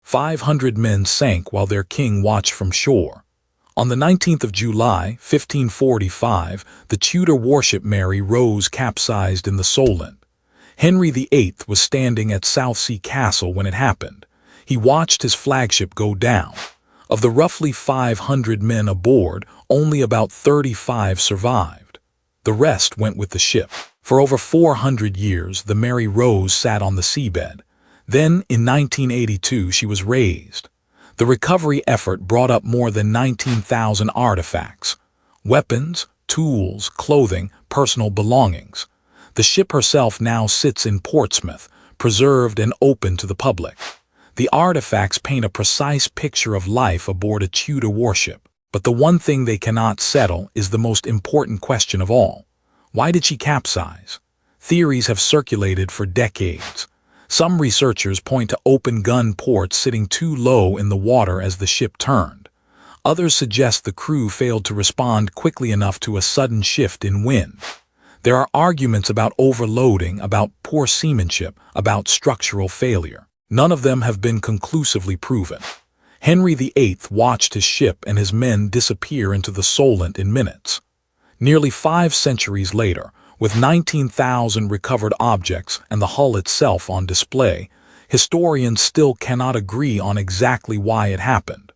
500 men sank while their king watched from shore. On the 19th of July, 1545, the Tudor warship Mary Rose capsized in the Solent. Henry VIII was standing at Southsea Castle when it happened. He watched his flagship go down. Of the roughly 500 men aboard, only about 35 survived. The rest went with the ship. For over 400 years, the Mary Rose sat on the seabed. Then, in 1982, she was raised. The recovery effort brought up more than 19,000 artifacts: weapons, tools, clothing, personal belongings. The ship herself now sits in Portsmouth, preserved and open to the public. The artifacts paint a precise picture of life aboard a Tudor warship. But the one thing they cannot settle is the most important question of all. Why did she capsize? Theories have circulated for decades. Some researchers point to open gun ports sitting too low in the water as the ship turned. Others suggest the crew failed to respond quickly enough to a sudden shift in wind. There are arguments about overloading, about poor seamanship, about structural failure. None of them have been conclusively proven. Henry VIII watched his ship and his men disappear into the Solent in minutes. Nearly 5 centuries later, with 19,000 recovered objects and the hull itself on display, historians still cannot agree on exactly why it happened.